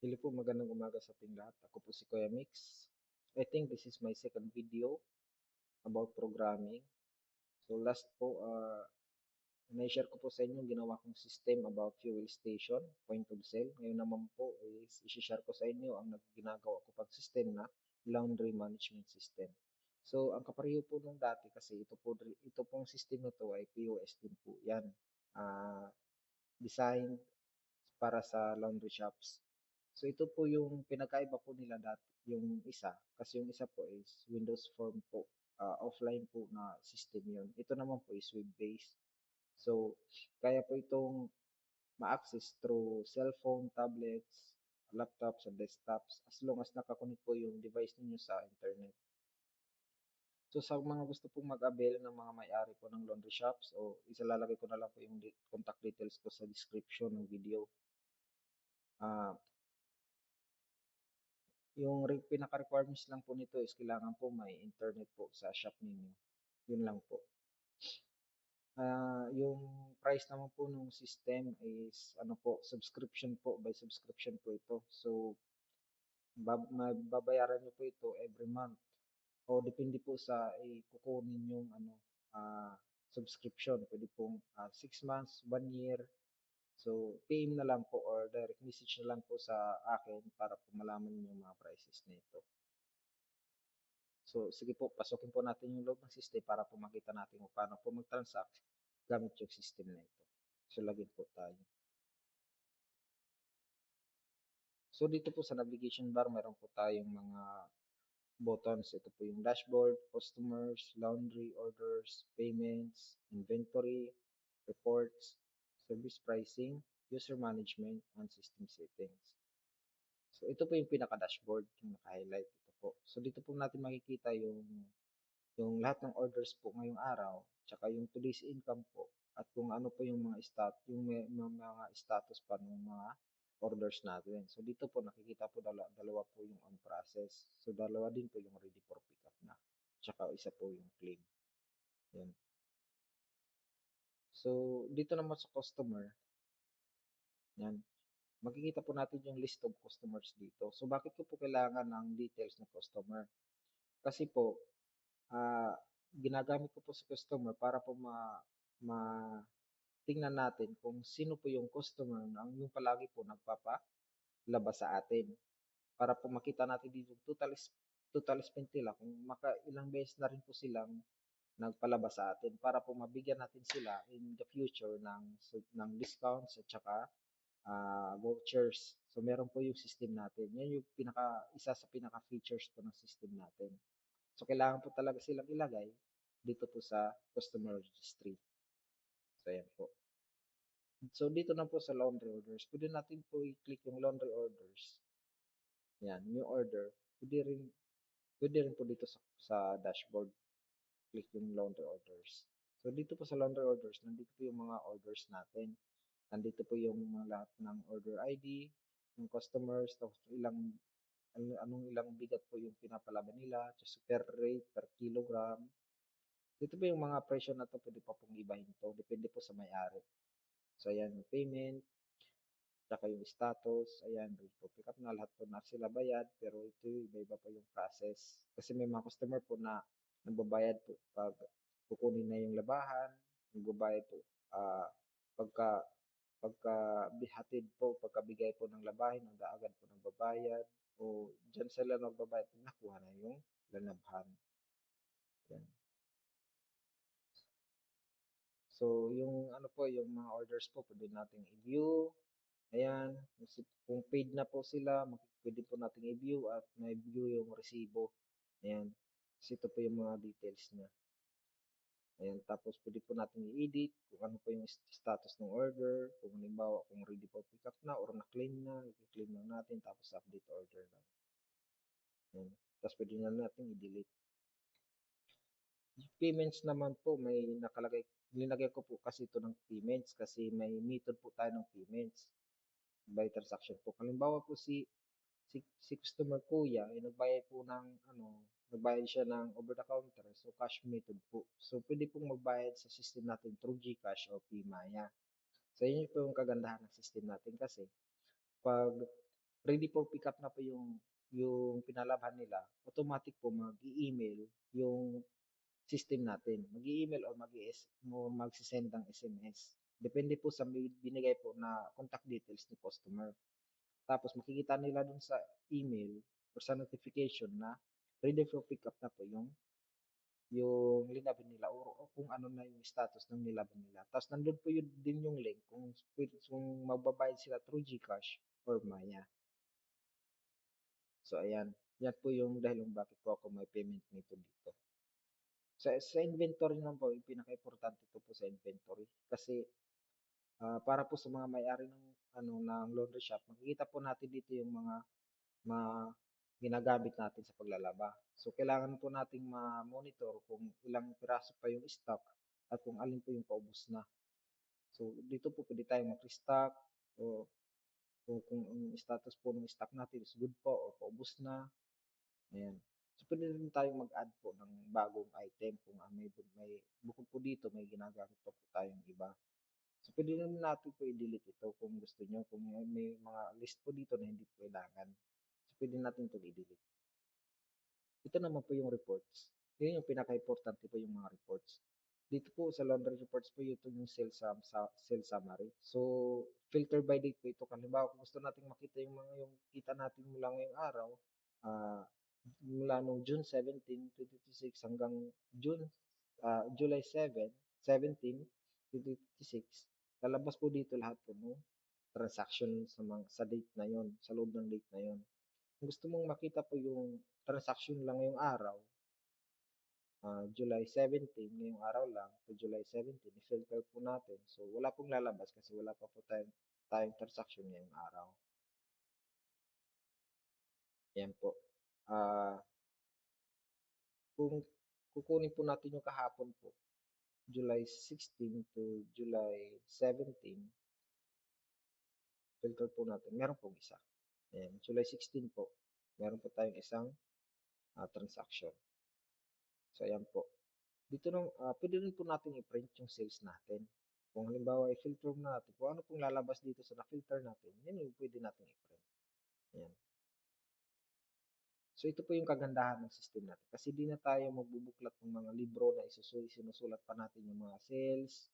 Hello po, magandang umaga sa ating lahat. Ako po si Kuya Mix. I think this is my second video about programming. So last po, na-share ko po sa inyo yung ginawa kong system about fuel station, point of sale. Ngayon naman po is i-share ko sa inyo ang ginagawa ko pang system na laundry management system. So ang kapareho po nung dati kasi ito pong system na to ay POS din po. Yan. Designed para sa laundry shops. So ito po yung pinagkaiba po nila dati, yung isa. Kasi yung isa po is Windows Form po. Offline po na system yun. Ito naman po is web-based. So, kaya po itong ma-access through cellphone, tablets, laptops, and desktops as long as nakakunik po yung device ninyo sa internet. So, sa mga gusto pong mag-avail ng mga may-ari po ng laundry shops, o isalalagay ko na lang po yung contact details ko sa description ng video. Yung pinaka-requirements lang po nito is kailangan po may internet po sa shop ninyo. Yun lang po. Yung price naman po ng system is ano po, subscription po, by subscription po ito. So, babayaran nyo po ito every month. O depende po sa kukunin yung subscription. Pwede pong 6 months, 1 year. So, PM na lang po or direct message na lang po sa akin para po malaman niyo yung mga prices nito. So, sige po, pasukin po natin yung loob ng system para po makita natin kung paano po mag-transact gamit yung system na ito. So, login po tayo. So, dito po sa navigation bar, meron po tayong mga buttons. Ito po yung dashboard, customers, laundry, orders, payments, inventory, reports, service pricing, user management, and system settings. So, ito po yung pinaka-dashboard, yung naka-highlight. Ito po. So, dito po natin makikita yung lahat ng orders po ngayong araw, tsaka yung today's income po, at kung ano po yung mga status pa ng mga orders natin. So dito po nakikita po dalawa po yung on process. So dalawa din po yung ready for pick up na. Tsaka isa po yung claim. Yan. So dito naman sa customer, yan. Makikita po natin yung list of customers dito. So bakit ko po kailangan ng details ng customer? Kasi po, ginagamit ko po sa customer para po ma tingnan natin kung sino po yung customer na yung palagi po nagpapalabas sa atin. Para po makita natin dito total spend nila kung ilang beses na rin po silang nagpalabas sa atin para po mabigyan natin sila in the future ng discounts at saka vouchers. So meron po yung system natin. Yan yung isa sa pinaka features po ng system natin. So kailangan po talaga silang ilagay dito po sa customer registry. So yan po. So, dito na po sa laundry orders, pwede natin po i-click yung laundry orders. Yan, new order. Pwede rin po dito sa dashboard, click yung laundry orders. So, dito po sa laundry orders, nandito po yung mga orders natin. Nandito po yung mga lahat ng order ID, yung customers, tapos anong ilang bigat po yung pinapalaban nila, just per rate, per kilogram. Dito po yung mga presyo na to, pwede pa pong ibahin to. Depende po sa may-ari. So, ayan, payment, tsaka yung status, ayan, ready for pick up na, lahat po na sila bayad, pero ito iba-iba pa yung process. Kasi may mga customer po na nagbabayad po pag kukunin na yung labahan, nagbabayad po, pagka, pagka bihatid po, pagkabigay po ng labahin, agad po nagbabayad, o dyan sila nagbabayad pag nakuha na yung lanabhan. Yan. So, yung ano po, yung mga orders po, pwede nating i-view. Ayan, kung paid na po sila, pwede po nating i-view at ma-view yung resibo. Ayan, kasi ito po yung mga details niya. Ayan, tapos pwede po natin i-edit kung ano po yung status ng order. Kung halimbawa, kung ready for pick up na or na-claim na, i-claim lang natin tapos update order lang. Ayan. Tapos pwede na natin i-delete. Payments naman po, may nilagay ko po kasi ito ng payments kasi may method po tayo ng payments by transaction po. Halimbawa po si customer kuya ay nagbayad po nagbayad siya ng over the counter, so cash method po. So pwede pong magbayad sa system natin through GCash o PMaya. So yun po yung kagandahan ng system natin kasi pag ready for pick up na po yung pinalabhan nila, automatic po mag-e-email yung system natin. Mag-e-email or magse-send ng SMS. Depende po sa binigay po na contact details ni customer. Tapos makikita nila dun sa email or sa notification na ready for pick up na po yung linabin nila o kung ano na yung status ng nilabin nila. Tapos nandun po yun din yung link kung magbabayad sila through GCash or Maya. So ayan, yan po yung dahilan bakit po ako may payment nito dito. Sa inventory naman po, yung pinaka-importante ito po sa inventory. Kasi para po sa mga may-ari ng ng laundry shop, makikita po natin dito yung mga ginagamit natin sa paglalaba. So kailangan po nating ma-monitor kung ilang piraso pa yung stock at kung alin po yung paubos na. So dito po pwede tayong mag-restock o kung ang status po ng stock natin is good po o paubos na. Ayan. So pwede rin tayong mag-add po ng bagong item kung may bukod po dito may ginagamit pa po tayong iba. So pwede naman natin po i-delete ito kung gusto nyo. Kung may mga list po dito na hindi po kailangan. So pwede natin ito i-delete. Ito naman po yung reports. Yun yung pinaka-importante po yung mga reports. Dito po sa laundry reports po ito yung sales summary. So, filter by date po ito. Halimbawa, kung gusto nating makita yung kita natin mula ngayong araw, ah, mula no June 17, 2026 hanggang July 7, 17, 2026, lalabas po dito lahat po no transaction sa date na yon, sa loob ng date na yon. Kung gusto mong makita po yung transaction lang ngayong araw, July 17, ngayong araw lang, to July 17, i-filter po natin. So, wala pong lalabas kasi wala pa po tayong transaction ngayong araw. Yan po. Ah, kung kukunin po natin yung kahapon po, July 16 to July 17, filter po natin. Meron pong isa. Ayan, July 16 po. Meron po tayong isang transaction. So, ayan po. Dito pwede rin po natin i-print yung sales natin. Kung halimbawa i-filter mo natin, kung ano pong lalabas dito sa na-filter natin, yan yung pwede natin i-print. Ayan. So ito po yung kagandahan ng system natin. Kasi di na tayo magbubuklat ng mga libro na sinusulat pa natin yung mga sales.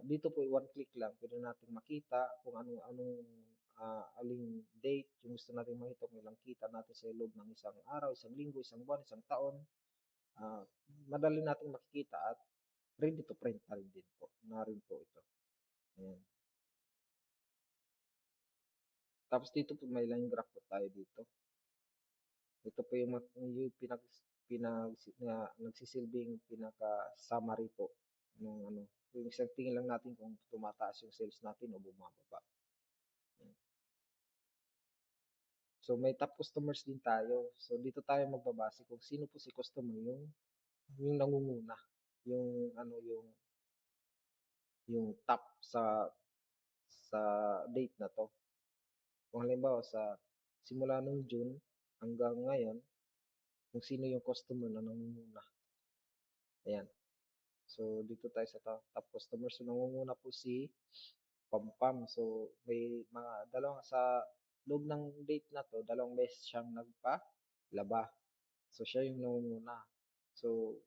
Dito po one click lang, pwede natin makita kung aling date yung gusto natin makita, kung ilang kita natin sa loob ng isang araw, isang linggo, isang buwan, isang taon. Madali natin makikita at ready to print na rin din po. Na rin po ito. Ayan. Tapos dito po may line graph po tayo dito. Ito po yung nagsisilbing pinaka-summary po ng yung isang tingin lang natin kung tumataas yung sales natin o bumababa. Ayan. So may top customers din tayo. So dito tayo magbabase kung sino po si customer yung nangunguna, yung yung top sa date na to. Kung halimbawa simula nung June hanggang ngayon, kung sino yung customer na nangunguna. Ayan. So, dito tayo sa top customer. So, nangunguna po si Pampam. So, may mga sa loob ng date na to, dalawang beses siyang nagpalaba. So, siya yung nangunguna. So,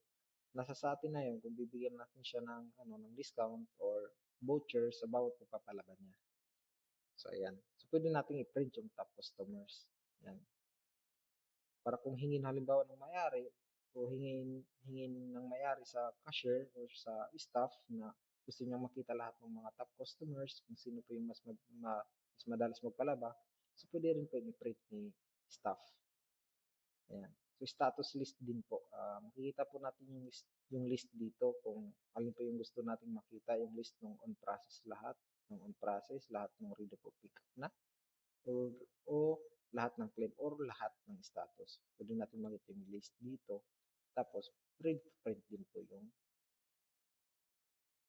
nasa sa atin na yun kung bibigyan natin siya ng discount or voucher sa bawat pagpapalaba niya. So, ayan. So, pwede natin i-print yung top customers. Ayan. Para kung hingin halimbawa ng mayari o hingin ng mayari sa cashier or sa staff na gusto niyang makita lahat ng mga top customers, kung sino po yung mas madalas magpalaba, so pwede rin po i-print ni staff. Ayan. So status list din po. Makikita po natin yung list dito kung alin po yung gusto nating makita, yung list ng on process lahat, lahat ng ready for pick up na o lahat ng claim or lahat ng status. Pwede natin makita yung list dito. Tapos, print to print din po yung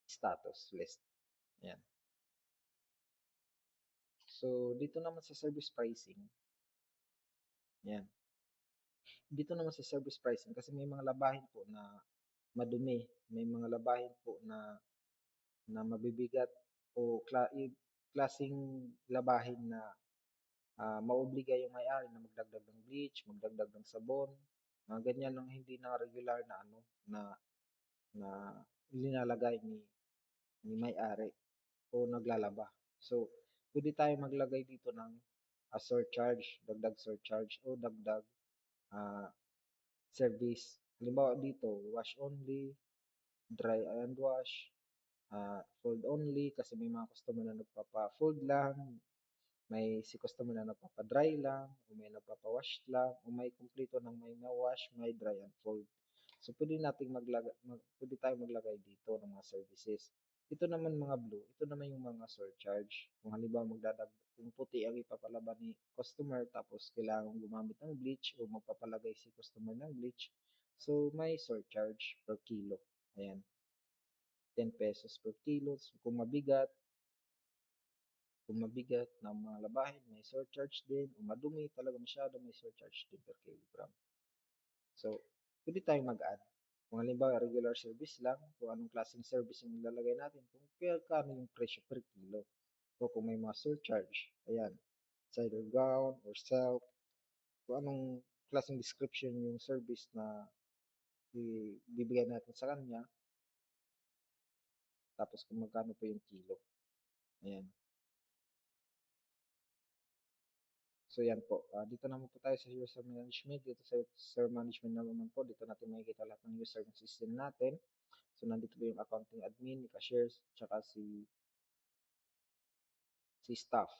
status list. Ayan. So, dito naman sa service pricing, ayan. Dito naman sa service pricing, kasi may mga labahin po na madumi, may mga labahin po na mabibigat o klasing labahin na maobliga yung may-ari na magdagdag ng bleach, magdagdag ng sabon, mga ganyan ng hindi na regular na ano na nilalagay ni may-ari o naglalaba. So, pwede tayo maglagay dito ng surcharge, dagdag surcharge o dagdag ah, service. Halimbawa dito, wash only, dry and wash, fold only kasi may mga customer na nagpapa-fold lang, may si customer na nagpapa-dry lang, o may nagpapa-wash lang, o may kumpleto ng may na-wash, may dry and fold. So, pwede tayong maglagay dito ng mga services. Ito naman mga blue, ito naman yung mga surcharge. Kung halimbawa kung puti ang ipapalaban ni customer tapos kailangan gumamit ng bleach o magpapalagay si customer ng bleach, so may surcharge per kilo. Ayan, 10 pesos per kilo. So, kung mabigat na mga labahin, may surcharge din. Kung madumi talaga masyado, may surcharge din per kilogram. So, pwede tayong mag-add. Kung halimbawa, regular service lang, kung anong klaseng service yung ilalagay natin, kung kano yung presyo per kilo. O kung may mga surcharge, ayan, cider gown or self, kung anong klaseng description yung service na ibibigay natin sa kanya, tapos kung magkano po yung kilo. Ayan. So yan po. Dito naman po tayo sa user management. Dito sa user management naman po, dito natin makikita lahat ng user ng system natin. So nandito po yung accounting admin, cashiers, tsaka si staff.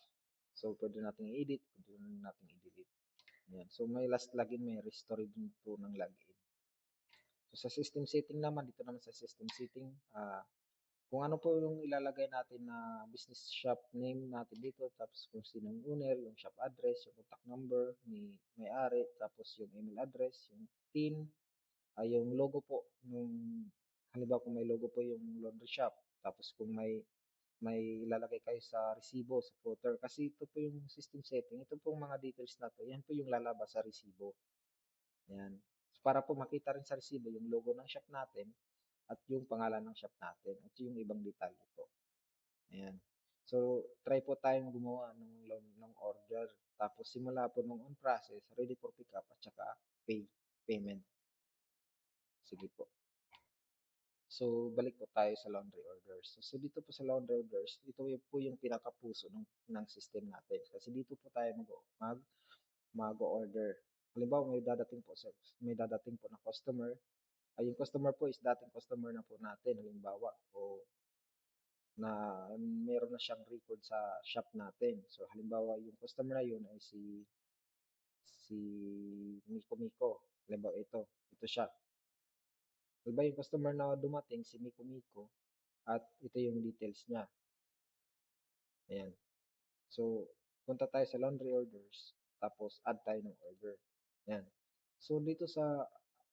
So pwede natin i-edit, pwede natin i-delete. Ayan. So may last login, may restore din po ng login. So sa system setting naman, dito naman sa system setting, kung ano po yung ilalagay natin na business shop name natin dito, tapos kung sino yung owner, yung shop address, yung contact number ni may-ari, tapos yung email address, yung PIN, yung logo po, halimbawa kung may logo po yung laundry shop, tapos kung may ilalagay kayo sa resibo, sa footer, kasi ito po yung system setting, ito pong mga details na to, yan po yung lalabas sa resibo. Yan. So, para po makita rin sa resibo yung logo ng shop natin at yung pangalan ng shop natin at yung ibang detalye po. Ayan. So, try po tayong gumawa ng order. Tapos, simula po nung on process, ready for pick up at saka payment. Sige po. So, balik po tayo sa laundry orders. So, dito po sa laundry orders, ito po yung pinakapuso ng system natin. Kasi dito po tayo mag-order. Halimbawa, may dadating po na customer. Ay, yung customer po is dating customer na po natin. Halimbawa, o na meron na siyang record sa shop natin. So, halimbawa, yung customer na yun ay si Miko Miko. Halimbawa, ito siya. Halimbawa, yung customer na dumating, si Miko Miko, at ito yung details niya. Ayan. So, punta tayo sa laundry orders, tapos add tayo ng order. Ayan. So, dito sa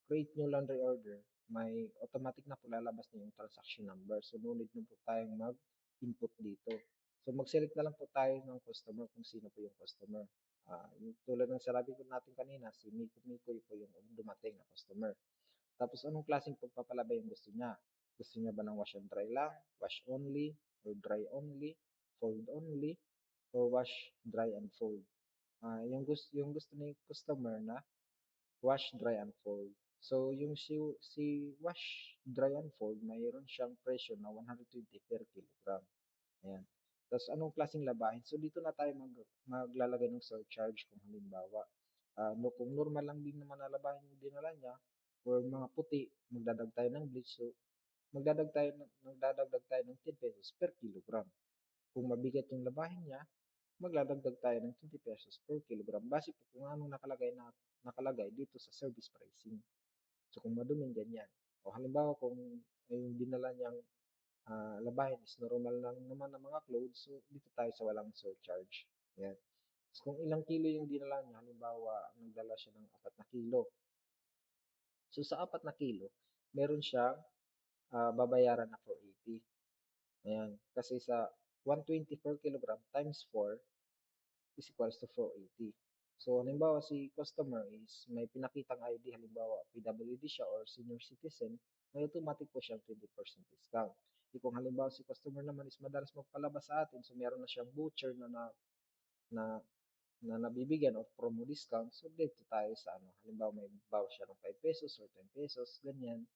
create new laundry order, may automatic na po lalabas na yung transaction number. So, no need na po tayong mag-input dito. So, mag-select na lang po tayo ng customer kung sino po yung customer. Yung tulad ng sinabi ko natin kanina, si Miko Miko po yung dumating na customer. Tapos, anong klaseng pagpapalaba yung gusto niya? Gusto niya ba ng wash and dry lang, wash only, or dry only, fold only, or wash, dry, and fold? Yung gusto ni customer na wash, dry, and fold. So, yung si wash, dry, and fold, mayroon siyang presyo na 120 per kilogram. Ayan. Tapos, anong klaseng labahin? So, dito na tayo maglalagay ng surcharge kung halimbawa. No, kung normal lang din naman na labahin yung dinala niya, or mga puti, magdadag tayo ng bleach. So, magdadagdag tayo ng 10 pesos per kilogram. Kung mabigat yung labahin niya, magdadagdag tayo ng 20 pesos per kilogram base po kung anong nakalagay dito sa service pricing. So kung maduming ganyan. O halimbawa kung yung dinala niyang labahin is normal lang naman ng mga clothes, so dito tayo sa walang surcharge. Yan. So kung ilang kilo yung dinala niya, halimbawa nagdala siya ng 4 na kilo. So sa 4 na kilo, meron siyang babayaran na 480. Ayan. Kasi sa 120 per kilogram times 4 is equals to 480. So, halimbawa si customer is may pinakitang ID, halimbawa PWD siya or senior citizen, may automatic po siyang 20% discount. Kung halimbawa si customer naman is madalas magpalabas sa atin, so meron na siyang voucher na na nabibigyan of promo discount, so dito tayo sa ano, halimbawa may bawas siya ng 5 pesos or 10 pesos, ganyan.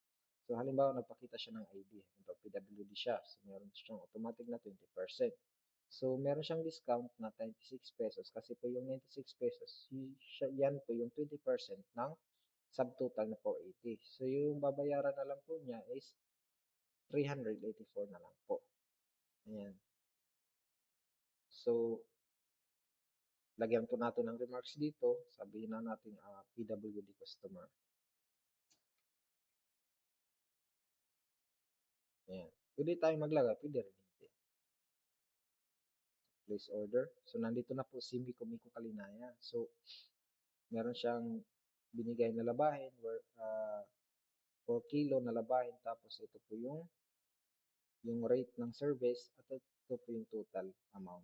So halimbawa nagpakita siya ng ID, halimbawa PWD siya, so meron siyang automatic na 20%. So meron siyang discount na 96 pesos kasi po yung 96 pesos, yan po yung 20% ng subtotal na 480. So yung babayaran na lang po niya is 384 na lang po. Ayan. So, lagyan po natin ng remarks dito. Sabihin na natin PWD customer. Ayan. Pwede tayong maglagay, pwede rin hindi. Place order. So, nandito na po si Miko Miko Kalinaya. So, meron siyang binigay na labahin, 4 kilo na labahin. Tapos, ito po yung rate ng service at ito po yung total amount.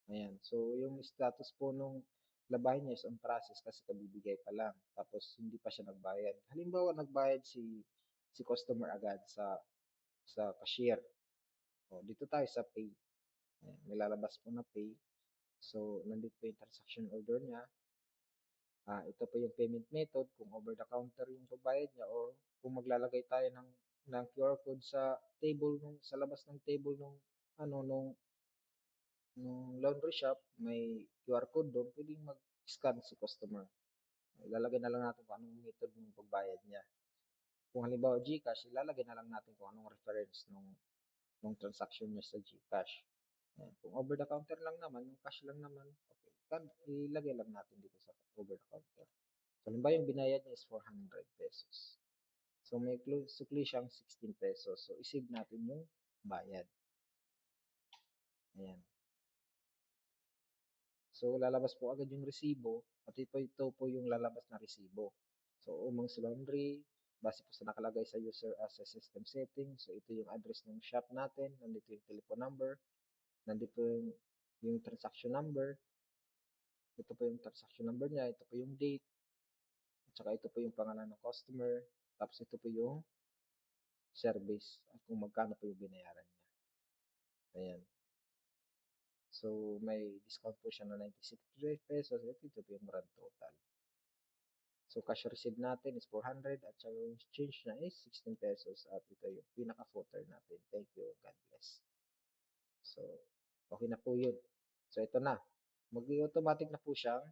Ayan. So, yung status po nung labahin niya is on process kasi kabibigay pa lang. Tapos, hindi pa siya nagbayad. Halimbawa, nagbayad si customer agad sa cashier. O, dito tayo sa pay. Ayan. May lalabas po na pay. So, nandito po yung transaction order niya. Ito po yung payment method kung over the counter yung pagbayad niya or kung maglalagay tayo ng QR code sa table sa labas ng table nung laundry shop, may QR code doon, pwedeng mag-scan si customer. Ilalagay na lang natin kung anong method ng pagbayad niya. Kung halimbawa GCash, ilalagay na lang natin kung anong reference nung transaction niya sa GCash. Ayan. Kung over the counter lang naman, yung cash lang naman, okay. Ilagay lang natin dito sa over the counter. So, halimbawa yung binayad niya is 400 pesos. So, may sukli siyang 16 pesos. So, isave natin yung bayad. Ayan. So, lalabas po agad yung resibo at ito po yung lalabas na resibo. So, Umang's Laundry, base po sa nakalagay sa user as a system setting. So, ito yung address ng shop natin. Nandito yung telephone number. Nandito po yung transaction number. Ito po yung transaction number niya. Ito po yung date. At saka ito po yung pangalan ng customer. Tapos ito po yung service at kung magkano po yung binayaran niya. Ayan. So, may discount po siya na 96 pesos. Ito po yung grand total. So, cash receipt natin is 400 at saka yung change na is 16 pesos at ito yung pinaka-footer natin. Thank you. God bless. So, okay na po yun. So, ito na. Mag-automatic na po siyang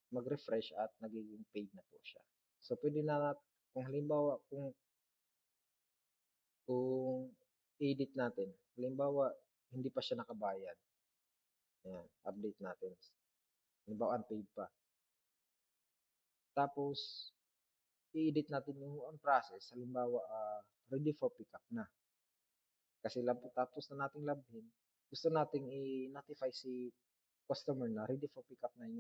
mag-refresh at nagiging paid na po siya. So, pwede na kung halimbawa, kung edit natin, halimbawa, hindi pa siya nakabayad. Ayan, update natin. Halimbawa, unpaid pa. Tapos, i-edit natin yung on process. Halimbawa, ready for pickup na. Kasi tapos na nating labhin, gusto nating i-notify si customer na ready for pickup na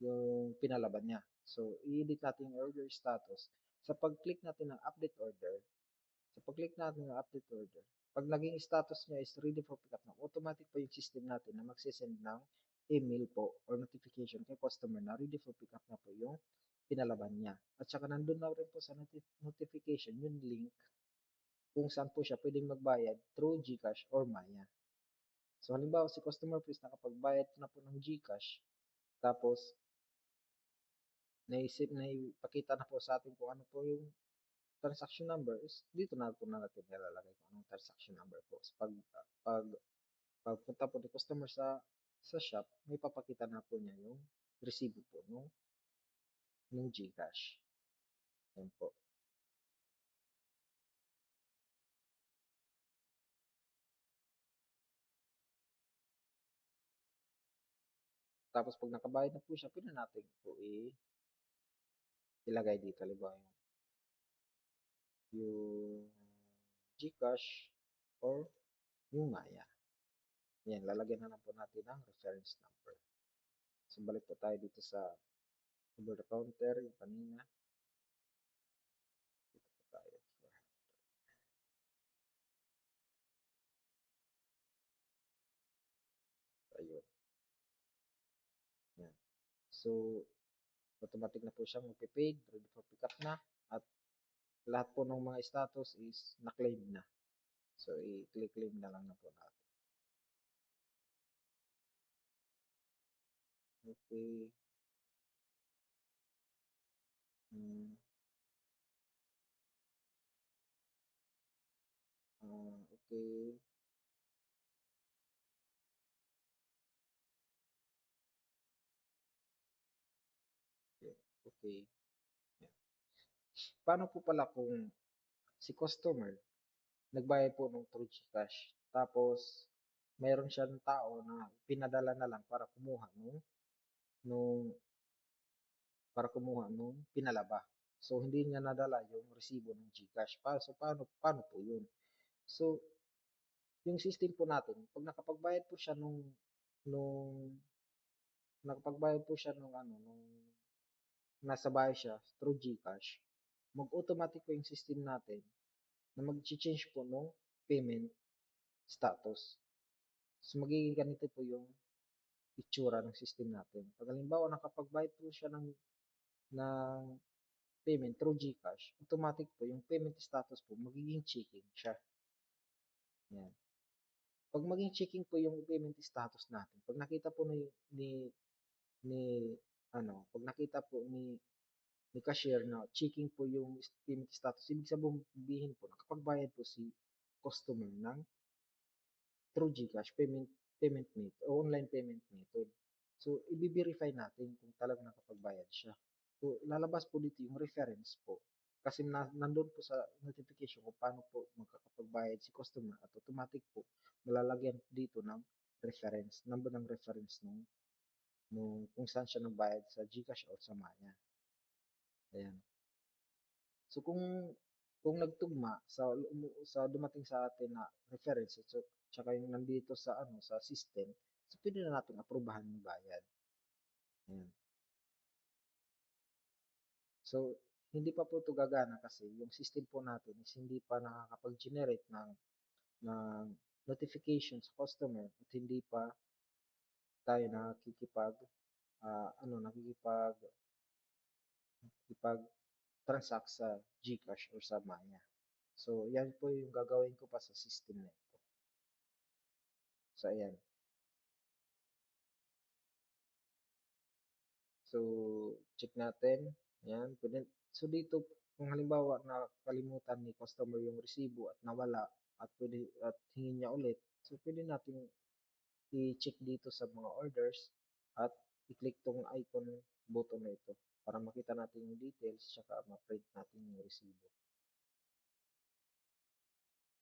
yung pinalaban niya. So, i-edit natin yung order status. Sa pag-click natin ng update order, pag naging status niya is ready for pickup na, automatic po yung system natin na magsisend ng email po or notification kay customer na ready for pickup na po yung pinalaban niya. At saka nandun na rin po sa notification yung link kung saan po siya pwedeng magbayad through GCash or Maya. So, halimbawa si customer please nakapagbayad na po ng GCash, tapos na ipakita na po sa atin kung ano po yung transaction number is dito na po na natin nilalagay kung anong transaction number po. So, pag pagpunta po ni customer sa shop, may papakita na po niya yung resibo po nung GCash. Yan po. Tapos pag nakabayad na po siya, pwede natin po ilagay dito. Halimbawa yung GCash or yung Maya. Yan, lalagyan na lang po natin ang reference number. So, balik po tayo dito sa over the counter, yung kanina. Dito po tayo. So, ayun. Yan. So, automatic na po siyang mag-paid, ready for pickup na, at lahat po ng mga status is na-claim na. So, i-click claim na lang na po natin. okey. Hmm, okey. Okey, yan. Paano po pala kung si customer nagbayad po nung through GCash tapos meron siyang tao na pinadala na lang nung nung pinalaba. So, hindi niya nadala yung resibo ng GCash so paano po yun? So, yung system po natin 'pag nakapagbayad po siya nung nakapagbayad po siya nung nasa bahay siya through GCash, mag-automatic po yung system natin na magche-change po nung payment status. So, magiging ganito po yung itsura ng system natin. 'Pag halimbawa nakapagbayad po siya ng payment through GCash, automatic po yung payment status po magiging checking siya, yan. 'Pag maging checking po yung payment status natin, 'pag nakita po ni ano, 'pag nakita po ni cashier na checking po yung payment status, ibig sabihin po nakapagbayad po si customer ng through GCash payment method o online payment method. So, ibe-verify natin kung talagang nakapagbayad siya. So, lalabas po dito yung reference po. Kasi nandun po sa notification kung paano po magkakapagbayad si customer at automatic po malalagyan dito ng reference, number ng reference nung kung saan siya nagbayad sa GCash or sa Maya. Ayan. So kung nagtugma sa dumating sa atin na reference at tsaka yung nandito sa sa system, so pwede na nating aprubahan yung bayad. Ayan. So hindi pa po 'to gagana kasi yung system po natin is hindi pa nakakapag-generate ng notification sa customer at hindi pa tayo nakikipag-transact sa GCash or sa Maya. So, yan po yung gagawin ko pa sa system na ito. So, ayan. So, check natin. Ayan. So, dito, kung halimbawa nakalimutan ni customer yung resibo at nawala at hingin niya ulit, so pwede natin i-check dito sa mga orders at i-click tong icon button na ito para makita natin yung details tsaka ma-print natin yung resibo.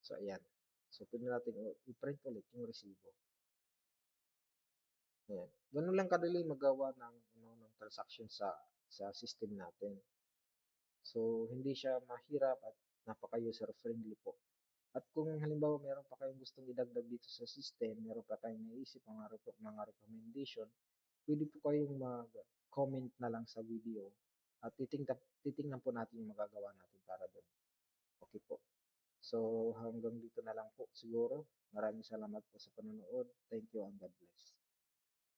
So, ayan. So, pwede natin i-print ulit yung resibo. Ayan. Ganun lang kadali magawa ng transaction sa system natin. So, hindi siya mahirap at napaka-user friendly po. At kung halimbawa meron pa kayong gustong idagdag dito sa system, meron pa kayong naisip mga recommendation, pwede po kayong mag-comment na lang sa video at titingnan po natin yung magagawa natin para doon. Okay po. So, hanggang dito na lang po siguro. Maraming salamat po sa panonood. Thank you and God bless.